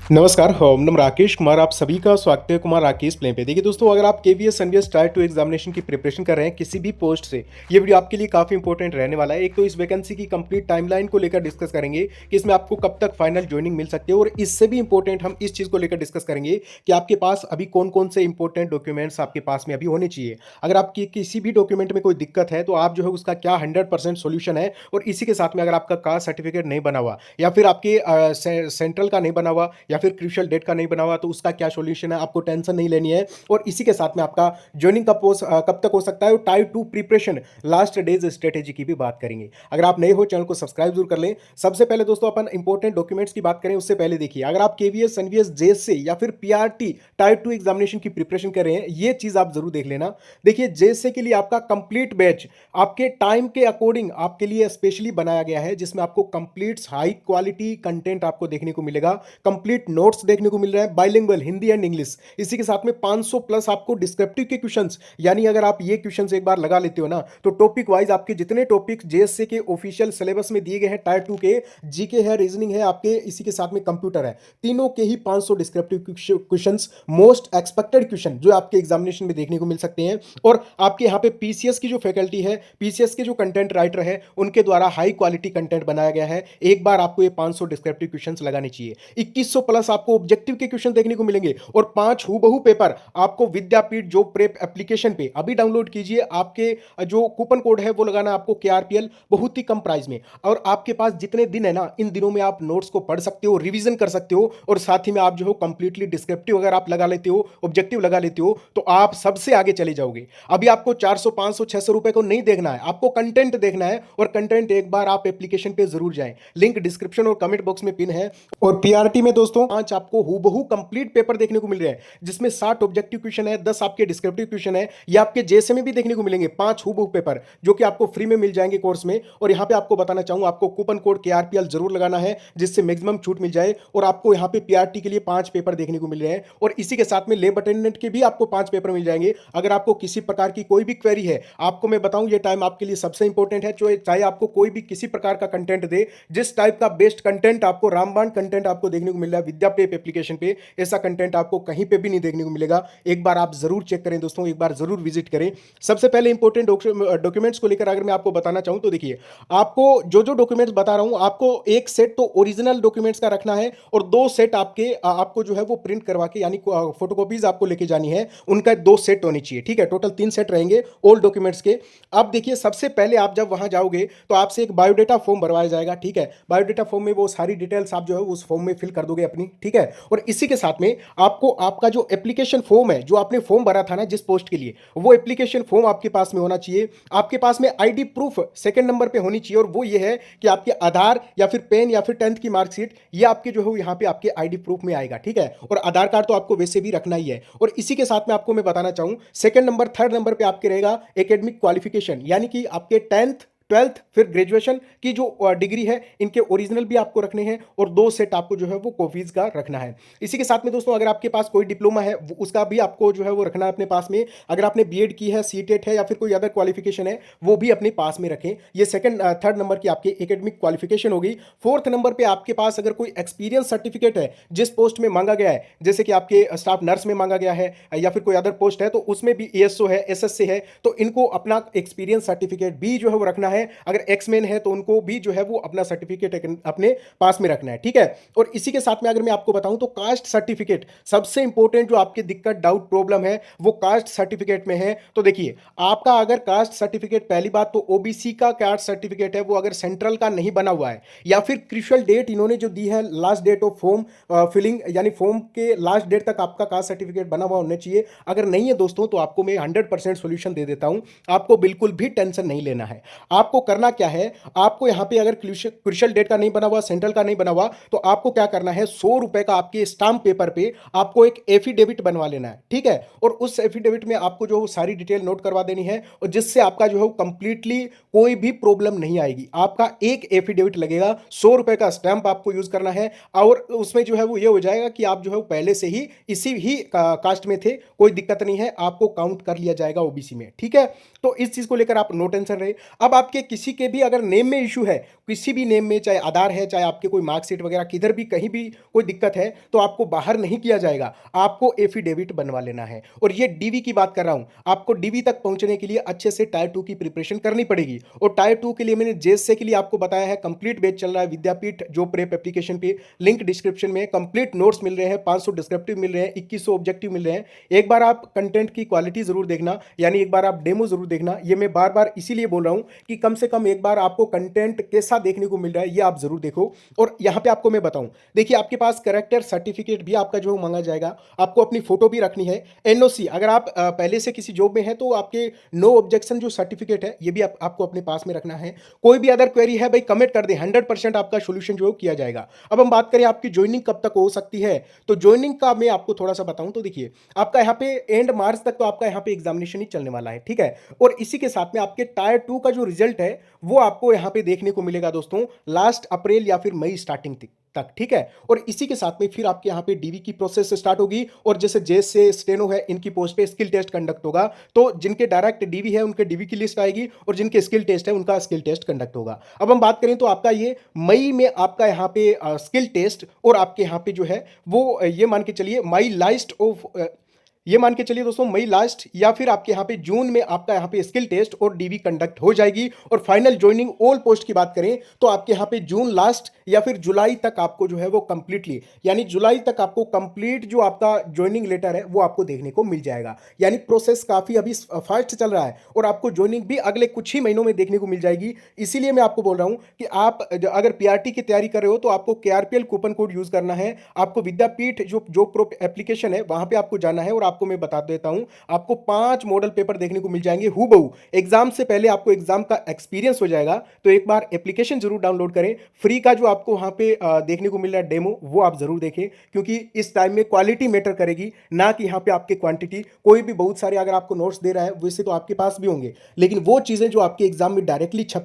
नमस्कार, नाम राकेश कुमार। आप सभी का स्वागत है कुमार राकेश प्लेन पे। देखिए दोस्तों, अगर आप केवीएस एनवीएस टायर 2 एग्जामिनेशन की प्रिपरेशन कर रहे हैं किसी भी पोस्ट से, ये वीडियो आपके लिए काफ़ी इंपॉर्टेंट रहने वाला है। एक तो इस वैकेंसी की कंप्लीट टाइमलाइन को लेकर डिस्कस करेंगे कि इसमें आपको कब तक फाइनल ज्वाइनिंग मिल सकती है, और इससे भी इंपॉर्टेंट हम इस चीज़ को लेकर डिस्कस करेंगे कि आपके पास अभी कौन कौन से इंपॉर्टेंट डॉक्यूमेंट्स आपके पास में अभी होने चाहिए। अगर आपकी किसी भी डॉक्यूमेंट में कोई दिक्कत है तो आप जो है उसका क्या 100% सोल्यूशन है, और इसी के साथ में अगर आपका कास्ट सर्टिफिकेट नहीं बना हुआ, या फिर आपके सेंट्रल का नहीं बना हुआ, या फिर क्रूशियल डेट का नहीं बना हुआ, तो उसका क्या सॉल्यूशन है, आपको टेंशन नहीं लेनी है। और इसी के साथ में आपका ज्वाइनिंग कब तक हो सकता है, और type 2 preparation last days strategy की भी बात करेंगे। अगर आप नए हो चैनल को सब्सक्राइब जरूर कर लें। सबसे पहले दोस्तों अपन इंपॉर्टेंट डॉक्यूमेंट्स की बात करें उससे पहले देखिए, अगर आप केवीएस एनवीएस जेएसए या फिर पीआरटी टाइप 2 एग्जामिनेशन की प्रिपरेशन कर रहे हैं, ये चीज आप जरूर देख लेना। देखिए जेएसए के लिए आपका कंप्लीट बैच आपके टाइम के अकॉर्डिंग आपके लिए स्पेशली बनाया गया है, जिसमें आपको कंप्लीट हाई क्वालिटी कंटेंट आपको देखने को मिलेगा, कंप्लीट नोट्स देखने को मिल रहा है, बाइलिंगुअल हिंदी एंड इंग्लिश। इसी के साथ में 500 प्लस आपको डिस्क्रिप्टिव के क्वेश्चंस, यानी अगर आप ये क्वेश्चंस एक बार लगा लेते हो ना, तो टॉपिक वाइज आपके जितने टॉपिक जेएसए के ऑफिशियल सिलेबस में दिए गए हैं, टायर 2 के जीके है, रीजनिंग है आपके, इसी के साथ में कंप्यूटर है, तीनों के ही 500 descriptive questions, most expected question जो आपके एग्जामिनेशन में देखने को मिल सकते हैं। और आपके यहाँ पे पीसीएस की जो फैकल्टी है, पीसीएस के जो कंटेंट राइटर है, उनके द्वारा हाई क्वालिटी कंटेंट बनाया गया है। एक बार आपको ये 500 डिस्क्रिप्टिव क्वेश्चंस लगाने चाहिए। 2100 प्लस आपको ऑब्जेक्टिव के क्वेश्चन देखने को मिलेंगे, और 5 हूबहू पेपर आपको विद्यापीठ जॉब प्रेप एप्लीकेशन पे अभी डाउनलोड कीजिए। आपके जो कूपन कोड है वो लगाना आपको केआरपीएल, बहुत ही कम प्राइस में। और आपके पास जितने दिन है ना, इन दिनों में आप नोट्स को पढ़ सकते हो, रिवीजन कर सकते हो, और साथ ही में आप जो हो कंप्लीटली डिस्क्रिप्टिव अगर आप लगा लेते हो, ऑब्जेक्टिव लगा लेते हो, तो आप सबसे आगे चले जाओगे। अभी आपको 400 500 600 रुपए को नहीं देखना है, आपको कंटेंट देखना है। और कंटेंट एक बार आप एप्लीकेशन पे जरूर जाएं, लिंक डिस्क्रिप्शन और कमेंट बॉक्स में पिन है। और पीआरटी में दोस्तों 5 आपको हूबहू कंप्लीट पेपर देखने को मिल रहे हैं, जिसमें 60 ऑब्जेक्टिव क्वेश्चन है, 10 आपके डिस्क्रिप्टिव क्वेश्चन है। ये आपके जेएसए में भी देखने को मिलेंगे 5 हूबहू पेपर, जो कि आपको फ्री में मिल जाएंगे कोर्स में। और यहां पे आपको बताना चाहूंगा, आपको कूपन कोड केआरपीएल जरूर लगाना है, जिससे मैक्सिमम छूट मिल जाए। और आपको यहां पे पीआरटी के लिए 5 पेपर देखने को मिल रहे हैं, और इसी के साथ में लेब अटेंडेंट के भी आपको 5 पेपर मिल जाएंगे। अगर आपको किसी प्रकार की कोई भी क्वेरी है, आपको मैं बताऊं ये टाइम आपके लिए सबसे इंपॉर्टेंट है। चाहे आपको कोई भी किसी प्रकार का कंटेंट दे, जिस टाइप का बेस्ट कंटेंट आपको, रामबाण कंटेंट आपको देखने को मिल रहा है विद्यापीठ एप्लीकेशन पे, ऐसा कंटेंट आपको कहीं पे भी नहीं देखने को मिलेगा। एक बार आप जरूर चेक करें दोस्तों, एक बार जरूर विजिट करें। सबसे पहले इंपॉर्टेंट डॉक्यूमेंट्स को लेकर अगर मैं आपको बताना चाहूं, तो देखिए आपको जो जो डॉक्यूमेंट्स बता रहा हूं, आपको एक सेट तो ओरिजिनल डॉक्यूमेंट्स का रखना है, और 2 सेट आपको जो है वो प्रिंट करवा के, यानी फोटोकॉपीज आपको लेके जानी है, उनका 2 सेट होनी चाहिए। ठीक है, टोटल 3 सेट रहेंगे ओल्ड डॉक्यूमेंट्स के। अब देखिए, सबसे पहले आप जब वहां जाओगे तो आपसे एक बायोडेटा फॉर्म भरवाया जाएगा। ठीक है, बायोडेटा फॉर्म में वो सारी डिटेल्स आप जो है उस फॉर्म में फिल कर दोगे अपनी। ठीक है, और इसी के साथ में आपको आपका जो एप्लीकेशन फॉर्म है, जो आपने फॉर्म भरा था ना जिस पोस्ट के लिए, वो एप्लीकेशन फॉर्म आपके पास में होना चाहिए। आपके पास में आईडी प्रूफ सेकंड नंबर पे होनी चाहिए, और वो ये है कि आपके आधार या फिर पेन या फिर 10th की मार्कशीट, ये आपके जो है यहाँ पे आपके आईडी प्रूफ में आएगा। ठीक है, और आधार कार्ड तो आपको वैसे भी रखना ही है। और इसी के साथ में आपको मैं बताना चाहूं, सेकंड नंबर थर्ड नंबर पे आपके रहेगा एकेडमिक क्वालिफिकेशन, यानी कि आपके 10th 12th फिर ग्रेजुएशन की जो डिग्री है, इनके ओरिजिनल भी आपको रखने हैं, और 2 सेट आपको जो है वो कॉपीज का रखना है। इसी के साथ में दोस्तों, अगर आपके पास कोई डिप्लोमा है, उसका भी आपको जो है वो रखना है अपने पास में। अगर आपने बीएड की है, सीटेट है, या फिर कोई अदर क्वालिफिकेशन है, वो भी अपने पास में रखें। ये सेकंड थर्ड नंबर की आपकी एकेडमिक क्वालिफिकेशन होगी। फोर्थ नंबर पे आपके पास अगर कोई एक्सपीरियंस सर्टिफिकेट है, जिस पोस्ट में मांगा गया है, जैसे कि आपके स्टाफ नर्स में मांगा गया है, या फिर कोई अदर पोस्ट है, तो उसमें भी एएसओ है, एसएससी है, तो इनको अपना एक्सपीरियंस सर्टिफिकेट भी जो है वो रखना है। अगर एक्समैन है तो उनको भी जो है वो अपना सर्टिफिकेट अपने पास में रखना है। ठीक है, और इसी के साथ में अगर मैं आपको बताऊं, तो कास्ट सर्टिफिकेट सबसे इंपॉर्टेंट, जो आपकी दिक्कत डाउट प्रॉब्लम है वो कास्ट सर्टिफिकेट में है। तो देखिए, आपका अगर कास्ट सर्टिफिकेट, पहली बात तो ओबीसी का कास्ट सर्टिफिकेट है, वो अगर सेंट्रल का नहीं बना हुआ है, या फिर क्रूशियल डेट इन्होंने जो दी है, last date of form filling, यानी फॉर्म के लास्ट डेट तक आपका कास्ट सर्टिफिकेट बना हुआ होना चाहिए। अगर नहीं है दोस्तों, तो आपको मैं 100% सोल्यूशन दे देता हूं, आपको बिल्कुल भी टेंशन नहीं लेना है। आपको करना क्या है, आपको यहां पे अगर क्रूशियल डेट का नहीं बना हुआ, सेंट्रल का नहीं बना हुआ, तो आपको क्या करना है, 100 रुपए का आपके स्टाम्प पेपर पे आपको एक एफिडेविट बनवा लेना है। ठीक है, और उस एफिडेविट में आपको जो सारी डिटेल नोट करवा देनी है, और जिससे आपका जो है कंप्लीटली कोई भी प्रॉब्लम नहीं आएगी। आपका एक एफिडेविट लगेगा, 100 रुपए का स्टैंप आपको यूज करना है, और उसमें जो है वो ये हो जाएगा कि आप जो है पहले से ही इसी ही कास्ट में थे, कोई दिक्कत नहीं है, आपको काउंट कर लिया जाएगा ओबीसी में। ठीक है, तो इस चीज को लेकर आप नो टेंशन रहे। अब आप आपके किसी के भी अगर नेम में इशू है, किसी भी नेम में, चाहे आधार है, चाहे आपके कोई मार्कशीट वगैरह, किधर भी कहीं भी कोई दिक्कत है, तो आपको बाहर नहीं किया जाएगा, आपको एफिडेविट बनवा लेना है। और ये डीवी की बात कर रहा हूं, आपको डीवी तक पहुंचने के लिए अच्छे से टायर 2 की प्रिपरेशन करनी पड़ेगी। और टायर 2 के लिए मैंने जेएसए के लिए आपको बताया है, कंप्लीट बैच चल रहा है विद्यापीठ जो प्रेप एप्लीकेशन पे, लिंक डिस्क्रिप्शन में, कंप्लीट नोट्स मिल रहे हैं, 500 डिस्क्रिप्टिव मिल रहे हैं, 2100 ऑब्जेक्टिव मिल रहे हैं। एक बार आप कंटेंट की क्वालिटी जरूर देखना, यानी एक बार आप डेमो जरूर देखना। ये मैं बार बार इसीलिए बोल रहा हूं कि कम से कम एक बार आपको कंटेंट कैसा देखने को मिल रहा है ये आप जरूर देखो। और यहां पे आपको मैं बताऊं, देखिए आपके पास कैरेक्टर सर्टिफिकेट भी आपका जो मांगा जाएगा, आपको अपनी फोटो भी रखनी है, एनओसी, अगर आप पहले से किसी जॉब में है तो आपके नो ऑब्जेक्शन जो सर्टिफिकेट है ये भी आपको अपने पास में रखना है। कोई भी अदर क्वेरी है भाई कमेंट कर दे, 100% आपका सोल्यूशन जो किया जाएगा। अब हम बात करें आपकी ज्वाइनिंग कब तक हो सकती है, तो ज्वाइनिंग का मैं आपको थोड़ा सा बताऊं तो देखिए आपका यहाँ पे एंड मार्च तक तो आपका यहाँ पे एग्जामिनेशन ही चलने वाला है, ठीक है। और इसी के साथ में आपके टायर 2 का जो रिजल्ट है वो आपको यहाँ पे देखने को मिलेगा दोस्तों लास्ट अप्रैल या फिर मई स्टार्टिंग तक, ठीक है। और इसी के साथ में फिर आपके यहाँ पे डीवी की प्रोसेस स्टार्ट होगी, और जैसे जेएसए स्टेनो है इनकी पोस्ट पे स्किल टेस्ट कंडक्ट होगा, तो जिनके डायरेक्ट डीवी है उनके डीवी की लिस्ट आएगी, और जिनके स्किल टेस्ट है उनका स्किल टेस्ट कंडक्ट होगा। अब हम बात करें तो आपका ये मई में आपका यहाँ पे स्किल टेस्ट, और आपके यहाँ पे जो है वो ये मान के चलिए मई लास्ट ऑफ ये मान के चलिए दोस्तों मई लास्ट या फिर आपके यहाँ पे जून में आपका यहाँ पे स्किल टेस्ट और डीवी कंडक्ट हो जाएगी। और फाइनल ज्वाइनिंग ऑल पोस्ट की बात करें तो आपके यहाँ पे जून लास्ट या फिर जुलाई तक आपको जो है वो कंप्लीटली, यानी जुलाई तक आपको कंप्लीट जो आपका ज्वाइनिंग लेटर है वो आपको देखने को मिल जाएगा। यानी प्रोसेस काफी अभी फास्ट चल रहा है, और आपको ज्वाइनिंग भी अगले कुछ ही महीनों में देखने को मिल जाएगी। इसीलिए मैं आपको बोल रहा हूं कि आप अगर पीआरटी की तैयारी कर रहे हो तो आपको केआरपीएल कूपन कोड यूज करना है। आपको विद्यापीठ जो प्रो एप्लीकेशन है वहां पे आपको जाना है, और आपको मैं बता देता हूं आपको 5 मॉडल पेपर देखने को मिल जाएंगे हूबहू। एग्जाम से पहले आपको एग्जाम का एक्सपीरियंस हो जाएगा, तो एक बार एप्लीकेशन जरूर डाउनलोड करें। फ्री का जो आपको वहां पे देखने को मिल रहा है डेमो वो आप जरूर देखें, क्योंकि इस टाइम में क्वालिटी मैटर करेगी, ना कि यहाँ पे आपकी क्वांटिटी। कोई भी बहुत सारे अगर आपको नोट्स दे रहा है वैसे तो आपके पास भी होंगे, लेकिन वो चीजें जो आपके एग्जाम में डायरेक्टली छपे